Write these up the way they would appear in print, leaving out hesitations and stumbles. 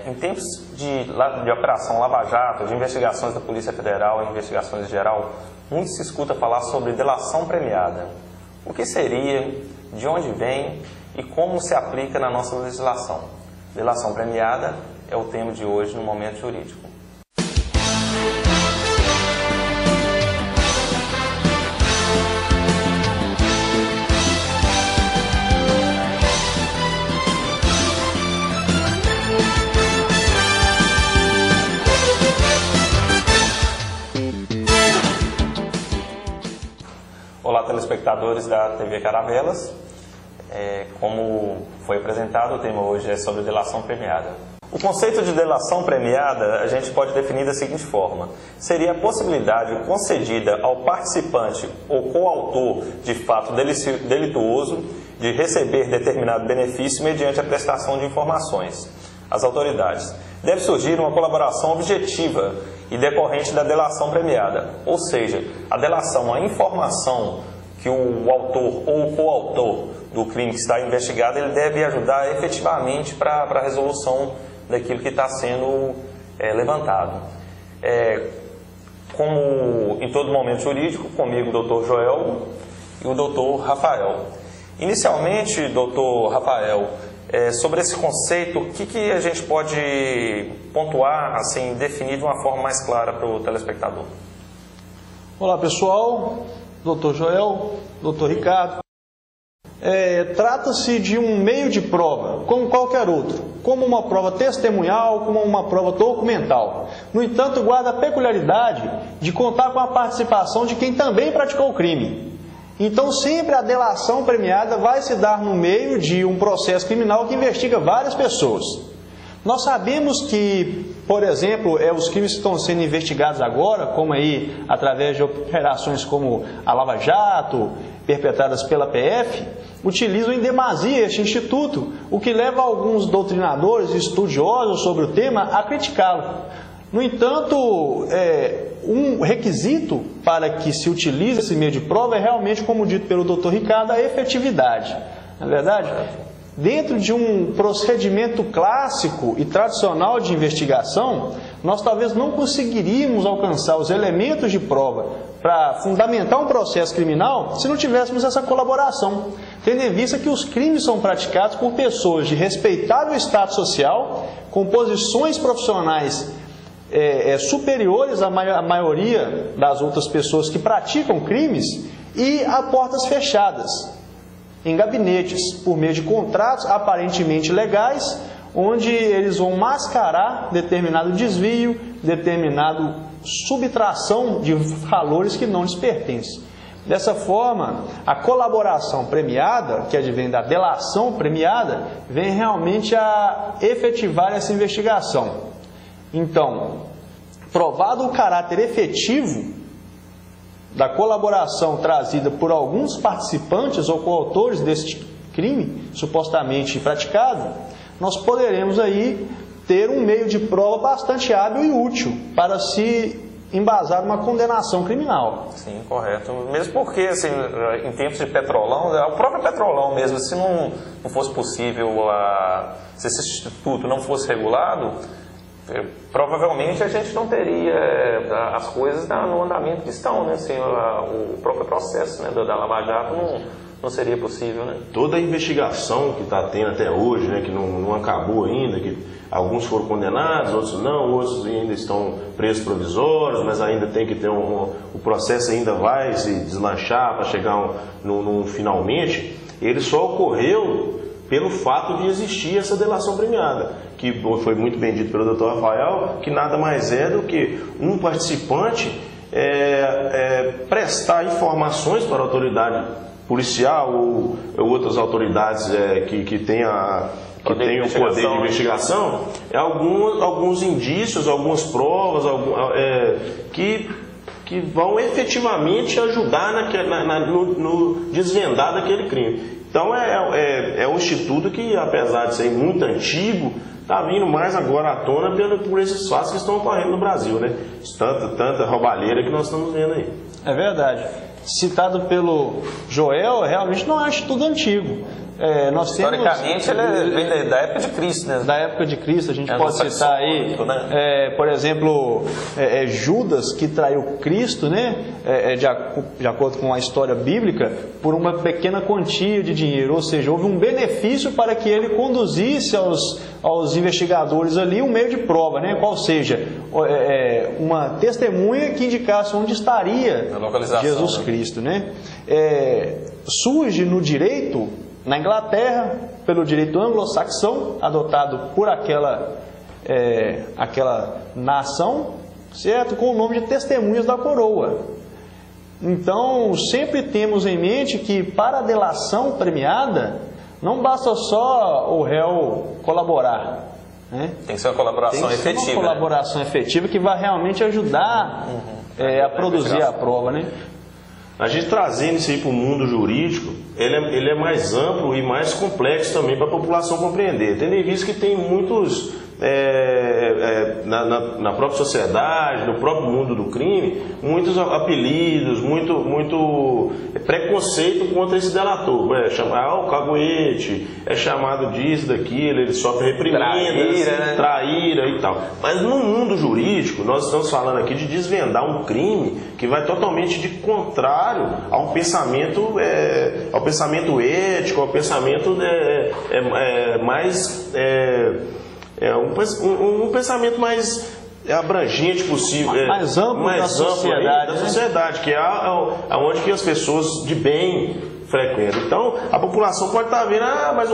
Em tempos de operação Lava Jato, de investigações da Polícia Federal e investigações em geral, muito se escuta falar sobre delação premiada. O que seria, de onde vem e como se aplica na nossa legislação? Delação premiada é o tema de hoje no Momento Jurídico. Olá, telespectadores da TV Caravelas. Como foi apresentado, o tema hoje é sobre delação premiada. O conceito de delação premiada a gente pode definir da seguinte forma: seria a possibilidade concedida ao participante ou coautor de fato delituoso de receber determinado benefício mediante a prestação de informações às autoridades. Deve surgir uma colaboração objetiva e decorrente da delação premiada, ou seja, a delação, a informação que o autor ou o coautor do crime que está investigado, ele deve ajudar efetivamente para a resolução daquilo que está sendo levantado. Como em todo momento jurídico, comigo o Dr. Joel e o Dr. Rafael. Inicialmente, Dr. Rafael, sobre esse conceito, o que a gente pode pontuar, assim, definir de uma forma mais clara para o telespectador? Olá, pessoal, Dr. Joel, Dr. Ricardo. Trata-se de um meio de prova, como qualquer outro, como uma prova testemunhal, como uma prova documental. No entanto, guarda a peculiaridade de contar com a participação de quem também praticou o crime. Então, sempre a delação premiada vai se dar no meio de um processo criminal que investiga várias pessoas. Nós sabemos que, por exemplo, os crimes que estão sendo investigados agora, como aí através de operações como a Lava Jato, perpetradas pela PF, utilizam em demasia este instituto, o que leva alguns doutrinadores e estudiosos sobre o tema a criticá-lo. No entanto, um requisito para que se utilize esse meio de prova é realmente, como dito pelo Dr. Ricardo, a efetividade. Não é verdade? Dentro de um procedimento clássico e tradicional de investigação, nós talvez não conseguiríamos alcançar os elementos de prova para fundamentar um processo criminal se não tivéssemos essa colaboração, tendo em vista que os crimes são praticados por pessoas de respeitável status social, com posições profissionais superiores à maioria das outras pessoas que praticam crimes e a portas fechadas, em gabinetes, por meio de contratos aparentemente legais, onde eles vão mascarar determinado desvio, determinada subtração de valores que não lhes pertencem. Dessa forma, a colaboração premiada, que advém da delação premiada, vem realmente a efetivar essa investigação. Então, provado o caráter efetivo da colaboração trazida por alguns participantes ou coautores deste crime supostamente praticado, nós poderemos aí ter um meio de prova bastante hábil e útil para se embasar uma condenação criminal. Sim, correto. Mesmo porque, assim, em tempos de petrolão, o próprio petrolão mesmo, se não fosse possível, se esse instituto não fosse regulado, provavelmente a gente não teria as coisas no andamento que estão, né? Assim, o próprio processo, né, da Lava Jato não seria possível, né? Toda a investigação que está tendo até hoje, né, que não acabou ainda, que alguns foram condenados, outros não, outros ainda estão presos provisórios, mas ainda tem que ter o processo ainda vai se deslanchar para chegar no finalmente, ele só ocorreu pelo fato de existir essa delação premiada, que foi muito bem dito pelo Dr. Rafael, que nada mais é do que um participante prestar informações para a autoridade policial ou outras autoridades que tenham o poder de investigação, alguns indícios, algumas provas que vão efetivamente ajudar no desvendar daquele crime. Então é um instituto que, apesar de ser muito antigo, está vindo mais agora à tona por esses fatos que estão ocorrendo no Brasil, né? Tanta roubalheira que nós estamos vendo aí. É verdade. Citado pelo Joel, realmente não é um instituto antigo. Nós historicamente, ele vem da época de Cristo, né? Da época de Cristo, a gente pode citar aí, né? Por exemplo, Judas, que traiu Cristo, né? De acordo com a história bíblica, por uma pequena quantia de dinheiro, ou seja, houve um benefício para que ele conduzisse aos investigadores ali um meio de prova, né? Qual seja, uma testemunha que indicasse onde estaria Jesus Cristo, né? Surge no direito, na Inglaterra, pelo direito anglo-saxão, adotado por aquela nação, certo? Com o nome de testemunhas da coroa. Então, sempre temos em mente que para a delação premiada, não basta só o réu colaborar, né? Tem que ser uma colaboração efetiva. Tem que ser uma colaboração efetiva que vai realmente ajudar a produzir a prova, né? A gente trazendo isso aí para o mundo jurídico, ele é mais amplo e mais complexo também para a população compreender. Tendo em vista que tem muitos, na própria sociedade, no próprio mundo do crime, muitos apelidos, muito preconceito contra esse delator. O caguete, é chamado disso, daquilo, ele sofre reprimendas, traíra e tal. Mas no mundo jurídico, nós estamos falando aqui de desvendar um crime que vai totalmente de contrário ao pensamento ético, ao pensamento mais... um pensamento mais abrangente possível, mais amplo da sociedade, que é onde que as pessoas de bem frequentam. Então a população pode estar vendo, mas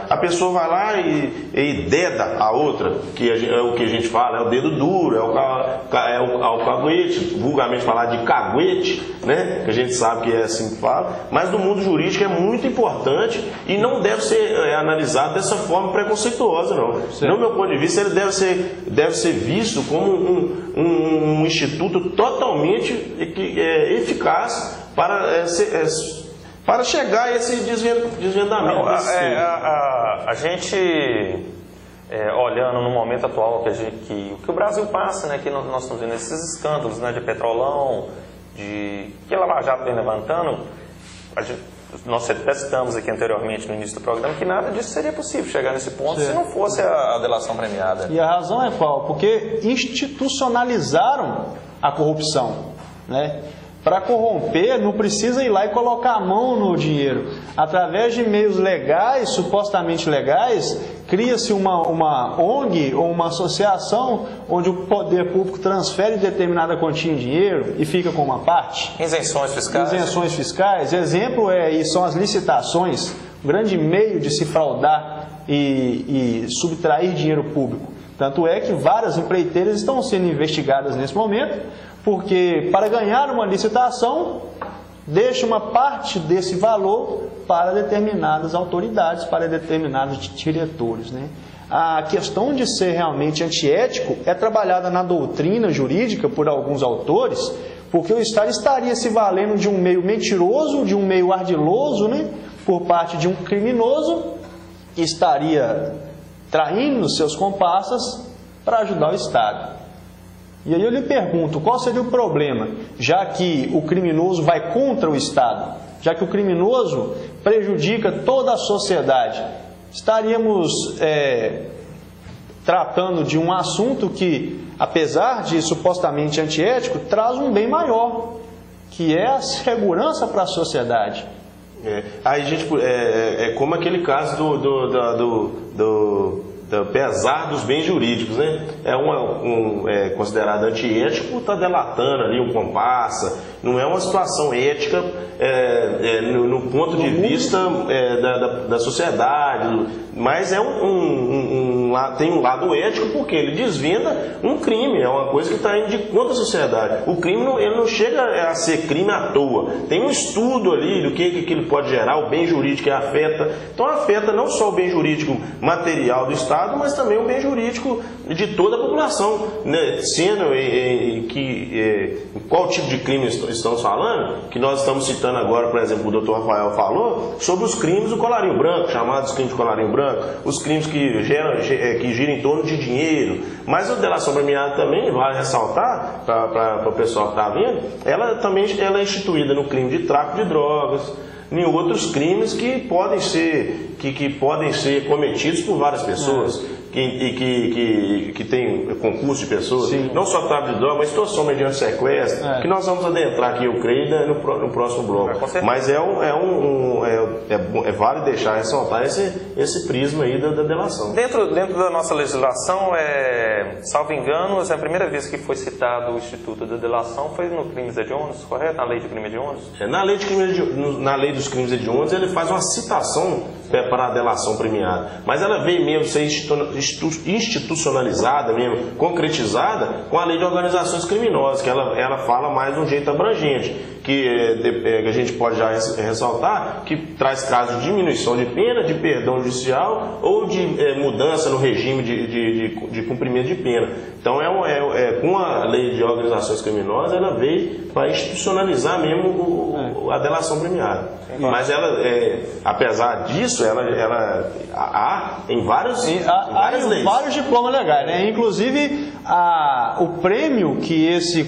a pessoa vai lá e deda a outra, que é o que a gente fala, é o dedo duro, é o caguete, vulgarmente falar de caguete, né? Que a gente sabe que é assim que fala, mas no mundo jurídico é muito importante e não deve ser analisado dessa forma preconceituosa, não. No meu ponto de vista, ele deve ser visto como um instituto totalmente eficaz para chegar a esse desvendamento. A gente, olhando no momento atual que o Brasil passa, né, que nós estamos vendo esses escândalos, né, de Petrolão, que a Lava Jato vem levantando, nós testamos aqui anteriormente no início do programa que nada disso seria possível chegar nesse ponto se não fosse a delação premiada. E a razão é qual? Porque institucionalizaram a corrupção, né? Para corromper, não precisa ir lá e colocar a mão no dinheiro. Através de meios legais, supostamente legais, cria-se uma ONG ou uma associação onde o poder público transfere determinada quantia em dinheiro e fica com uma parte. Isenções fiscais. Isenções fiscais. Exemplo são as licitações, um grande meio de se fraudar e subtrair dinheiro público. Tanto é que várias empreiteiras estão sendo investigadas nesse momento, porque para ganhar uma licitação, deixa uma parte desse valor para determinadas autoridades, para determinados diretores, né? A questão de ser realmente antiético é trabalhada na doutrina jurídica por alguns autores, porque o Estado estaria se valendo de um meio mentiroso, de um meio ardiloso, né, por parte de um criminoso, que estaria traindo seus comparsas para ajudar o Estado. E aí eu lhe pergunto, qual seria o problema, já que o criminoso vai contra o Estado, já que o criminoso prejudica toda a sociedade? Estaríamos tratando de um assunto que, apesar de supostamente antiético, traz um bem maior, que é a segurança para a sociedade. Aí, gente, como aquele caso do pesar dos bens jurídicos, né? É considerado antiético, está delatando ali um comparsa, não é uma situação ética no ponto de vista da sociedade, mas tem um lado ético porque ele desvenda um crime, é uma coisa que está indo de contra a sociedade. O crime ele não chega a ser crime à toa, tem um estudo ali do que ele pode gerar, o bem jurídico que afeta, então afeta não só o bem jurídico material do Estado, mas também o bem jurídico de toda a população, né? Sendo qual tipo de crime estamos falando, que nós estamos citando agora, por exemplo, o Dr. Rafael falou sobre os crimes do colarinho branco, chamados crimes de colarinho branco, os crimes que que gira em torno de dinheiro. Mas a delação premiada também, vale ressaltar, para o pessoal que está vendo, ela também é instituída no crime de tráfico de drogas, em outros crimes que podem ser cometidos por várias pessoas, que tem concurso de pessoas, sim, não só tráfico de drogas, mas extorsão mediante sequestro, que nós vamos adentrar aqui, eu creio, no próximo bloco. Mas vale deixar ressaltar esse prisma aí da delação. Dentro da nossa legislação, salvo engano, é a primeira vez que foi citado o Instituto da Delação foi no crimes hediondos, correto? Na lei de crimes hediondos? Na lei dos crimes hediondos, ele faz uma citação para a delação premiada. Mas ela veio mesmo ser institucionalizada, mesmo concretizada com a lei de organizações criminosas, que ela fala mais de um jeito abrangente, que a gente pode já ressaltar, que traz casos de diminuição de pena, de perdão judicial ou de mudança no regime de cumprimento de pena. Então, com a lei de organizações criminosas, ela veio para institucionalizar mesmo a delação premiada. Mas ela, apesar disso, ela há em várias leis. Vários diplomas legais, né? Inclusive, o prêmio que esse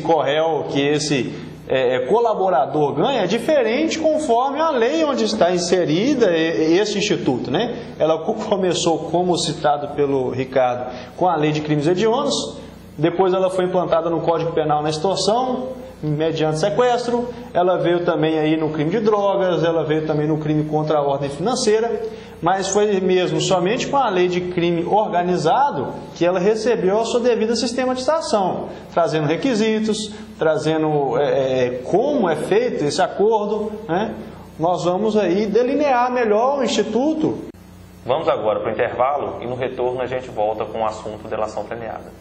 colaborador ganha é diferente conforme a lei onde está inserida esse instituto, né? Ela começou, como citado pelo Ricardo, com a lei de crimes hediondos, depois ela foi implantada no Código Penal na extorsão, mediante sequestro, ela veio também aí no crime de drogas, ela veio também no crime contra a ordem financeira, mas foi mesmo somente com a lei de crime organizado que ela recebeu a sua devida sistematização, trazendo requisitos, trazendo como é feito esse acordo, né? Nós vamos aí delinear melhor o Instituto. Vamos agora para o intervalo e no retorno a gente volta com o assunto delação premiada.